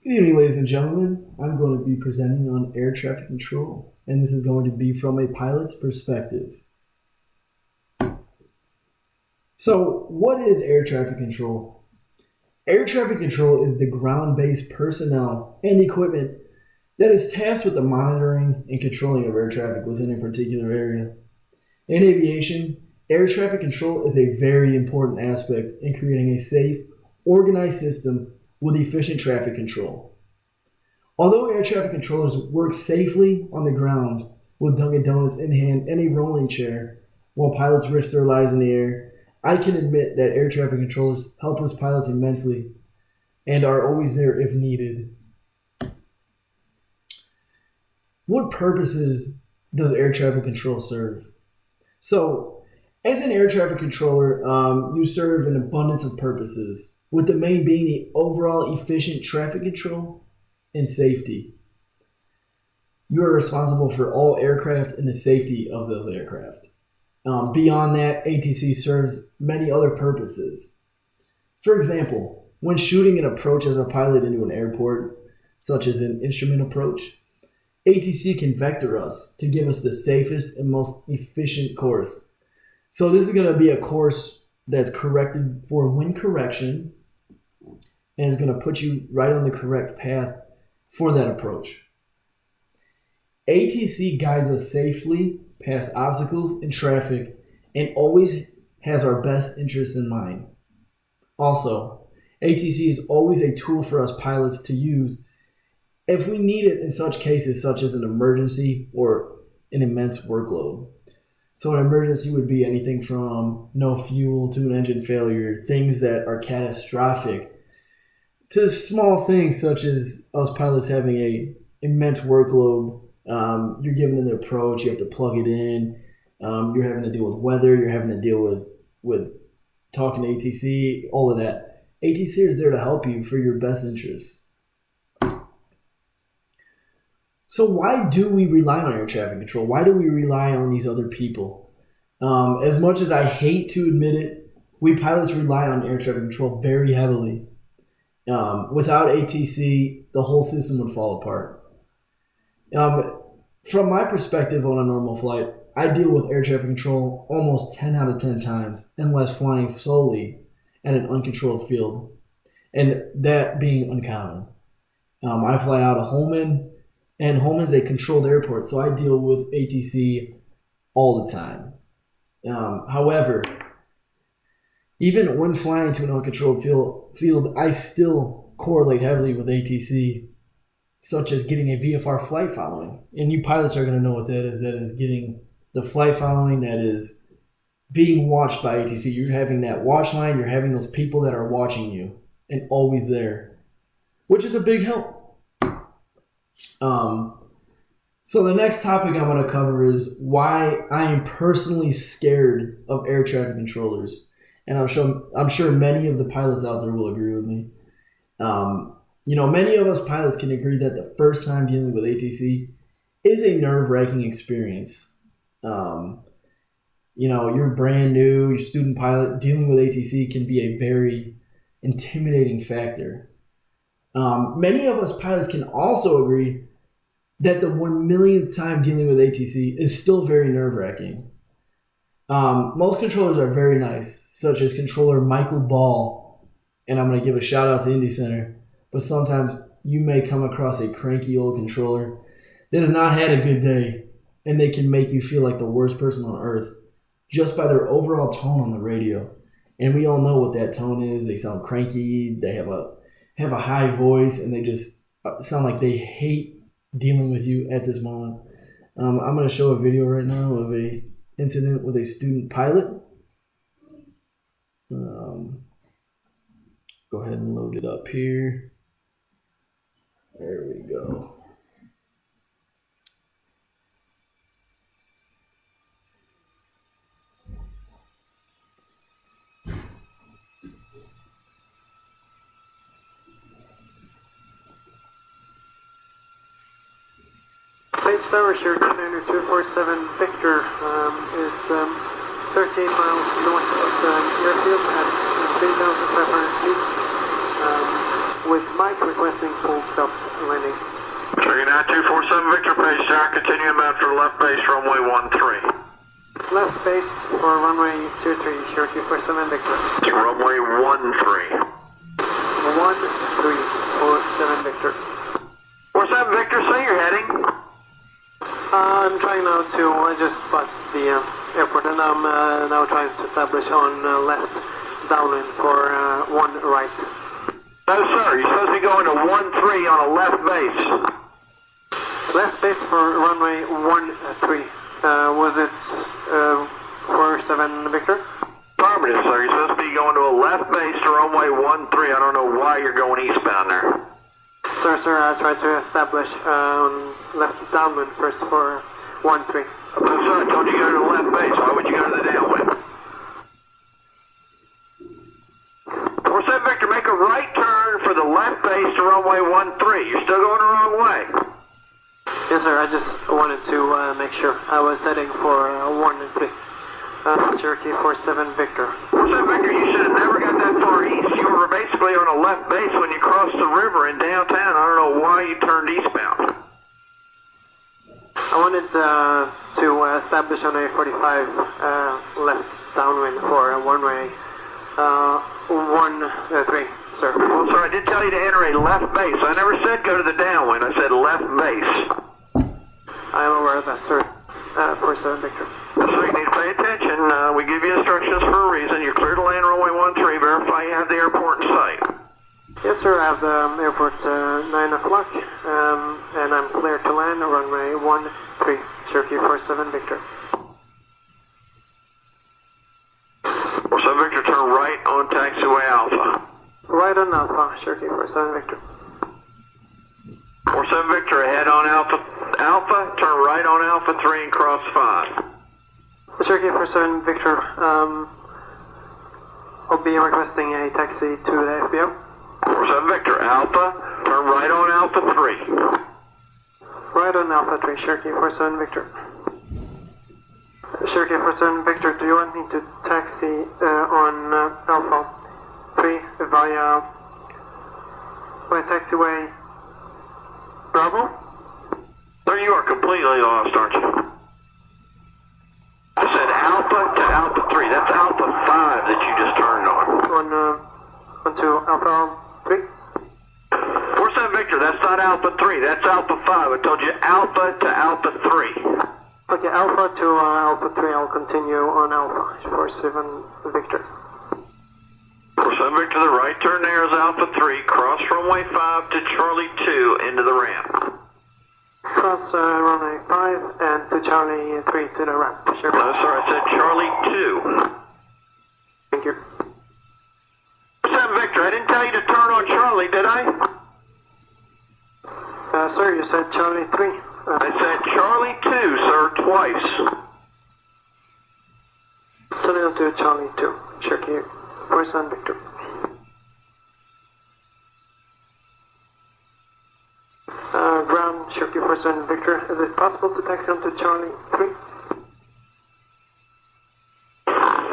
Good evening, ladies and gentlemen. I'm going to be presenting on air traffic control, and this is going to be from a pilot's perspective. So, what is air traffic control? Air traffic control is the ground-based personnel and equipment that is tasked with the monitoring and controlling of air traffic within a particular area. In aviation, air traffic control is a very important aspect in creating a safe, organized system with efficient traffic control. Although air traffic controllers work safely on the ground with Dunkin' Donuts in hand and a rolling chair while pilots risk their lives in the air, I can admit that air traffic controllers help us pilots immensely and are always there if needed. What purposes does air traffic control serve? So, as an air traffic controller, you serve an abundance of purposes, with the main being the overall efficient traffic control and safety. You are responsible for all aircraft and the safety of those aircraft. Beyond that, ATC serves many other purposes. For example, when shooting an approach as a pilot into an airport, such as an instrument approach, ATC can vector us to give us the safest and most efficient course. So this is going to be a course that's corrected for wind correction and is going to put you right on the correct path for that approach. ATC guides us safely past obstacles and traffic and always has our best interests in mind. Also, ATC is always a tool for us pilots to use if we need it in such cases such as an emergency or an immense workload. So an emergency would be anything from no fuel to an engine failure, things that are catastrophic, to small things such as us pilots having a immense workload. You're given an approach, you have to plug it in, you're having to deal with weather, you're having to deal with talking to ATC, all of that. ATC is there to help you for your best interests. So why do we rely on air traffic control? Why do we rely on these other people? As much as I hate to admit it, we pilots rely on air traffic control very heavily. Without ATC, the whole system would fall apart. From my perspective on a normal flight, I deal with air traffic control almost 10 out of 10 times, unless flying solely at an uncontrolled field, and that being uncommon. I fly out of Holman, and Holman's a controlled airport, so I deal with ATC all the time. However, even when flying to an uncontrolled field, I still correlate heavily with ATC, such as getting a VFR flight following. And you pilots are going to know what that is. That is getting the flight following that is being watched by ATC. You're having that watch line. You're having those people that are watching you and always there, which is a big help. So the next topic I'm going to cover is why I am personally scared of air traffic controllers. And I'm sure many of the pilots out there will agree with me. Many of us pilots can agree that the first time dealing with ATC is a nerve-wracking experience. You're brand new, you're student pilot, dealing with ATC can be a very intimidating factor. Many of us pilots can also agree that the 1 millionth time dealing with ATC is still very nerve-wracking. Most controllers are very nice, such as controller Michael Ball, and I'm going to give a shout out to Indy Center, but sometimes you may come across a cranky old controller that has not had a good day, and they can make you feel like the worst person on earth just by their overall tone on the radio. And we all know what that tone is. They sound cranky, they have a high voice, and they just sound like they hate dealing with you at this moment. I'm going to show a video right now of a incident with a student pilot. Go ahead and load it up here. There we go. Flight Tower, Sierra Container 247 Victor is 13 miles north of the airfield at 3,500 feet. with Mike requesting full stop landing. Cherokee 9247 Victor, page tower, continue inbound for left base, runway 13. Left base for runway 23, Cherokee 47 Victor. Runway 13. 1347 Victor. 47 Victor, say you're heading. I'm trying now to just spot the airport, and I'm now trying to establish on left downwind for 1 right. No sir, you're supposed to be going to 13 on a left base. Left base for runway 13. Was it 47 Victor? Affirmative, sir. You're supposed to be going to a left base to runway 13. I don't know why you're going eastbound there. Sir, I tried to establish left downwind first for 13. No, sir, I told you to go to the left base. Why would you go to the downwind? 47 Victor, make a right turn for the left base to runway 13. You're still going the wrong way. Yes, sir, I just wanted to make sure. I was heading for 1 and 3. Cherokee 47 Victor. 47 Victor, you should have never got that far east. You were basically on a left base when you crossed the river in downtown. I don't know why you turned eastbound. I wanted to establish on a 45 left downwind for one-way 1-3, sir. Well, sir, I did tell you to enter a left base. I never said go to the downwind. I said left base. I am aware of that, sir. 47 Victor. So you need to pay attention. We give you instructions for a reason. You're clear to land runway 13. Verify you have the airport in sight. Yes, sir. I have the airport 9 o'clock, and I'm clear to land runway 13. Cherokee 47 Victor. 47 Victor, turn right on taxiway Alpha. Right on Alpha, Cherokee 47 Victor. 47 Victor, ahead on Alpha, turn right on Alpha 3 and cross 5. Cherokee 47 Victor, I'll be requesting a taxi to the FBO. 47 Victor, Alpha, turn right on Alpha 3. Right on Alpha 3, Cherokee 47 Victor. Cherokee 47 Victor, do you want me to taxi on Alpha 3 via taxiway Bravo? Sir, you are completely lost, aren't you? I said Alpha to Alpha 3. That's Alpha 5 that you just turned on. Onto Alpha 3? 47 Victor, that's not Alpha 3. That's Alpha 5. I told you Alpha to Alpha 3. Okay, Alpha to Alpha 3. I'll continue on Alpha. 47 Victor. 47 Victor, the right turn there is Alpha 3. Cross runway 5 to Charlie 2 into the ramp. Cross runway 5 and to Charlie 3 to the ramp. Sure. No, sir, I said Charlie 2. Thank you. 47 Victor, I didn't tell you to turn on Charlie, did I? Sir, you said Charlie 3. I said Charlie 2, sir, twice. Turning on to Charlie 2. Cherokee 47 Victor. Ground Cherokee 47 Victor. Is it possible to taxi on to Charlie 3?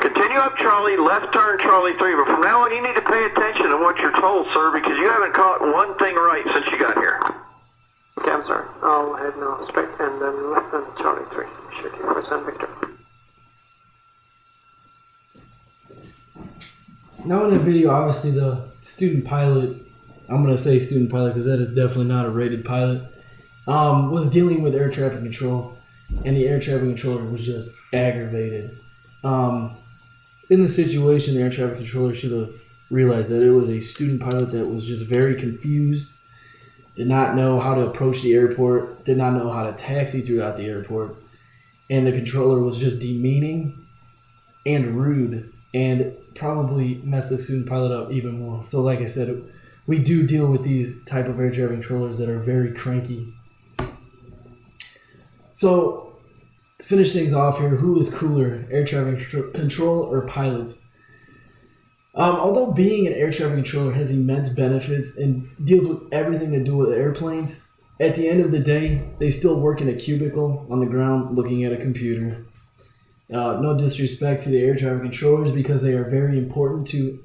Continue up Charlie, left turn Charlie 3, but from now on you need to pay attention to what you're told, sir, because you haven't caught one thing right since you got here. Okay, I'm sorry. I'll head now straight and then left on Charlie 3. Cherokee 47 Victor. Now in the video, obviously the student pilot, I'm going to say student pilot because that is definitely not a rated pilot, was dealing with air traffic control, and the air traffic controller was just aggravated. In the situation, the air traffic controller should have realized that it was a student pilot that was just very confused, did not know how to approach the airport, did not know how to taxi throughout the airport, and the controller was just demeaning and rude and probably messed the student pilot up even more. So like I said, we do deal with these type of air traffic controllers that are very cranky. So to finish things off here, who is cooler, air traffic control or pilots? Although being an air traffic controller has immense benefits and deals with everything to do with airplanes, at the end of the day, they still work in a cubicle on the ground looking at a computer. No disrespect to the air traffic controllers because they are very important to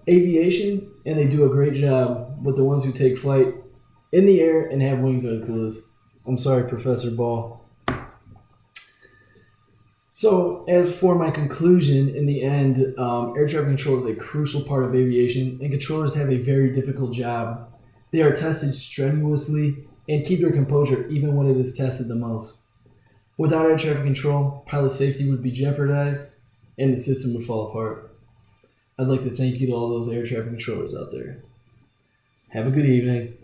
aviation and they do a great job with the ones who take flight in the air and have wings are the coolest. I'm sorry, Professor Ball. So, as for my conclusion, in the end, air traffic control is a crucial part of aviation, and controllers have a very difficult job. They are tested strenuously and keep their composure even when it is tested the most. Without air traffic control, pilot safety would be jeopardized, and the system would fall apart. I'd like to thank you to all those air traffic controllers out there. Have a good evening.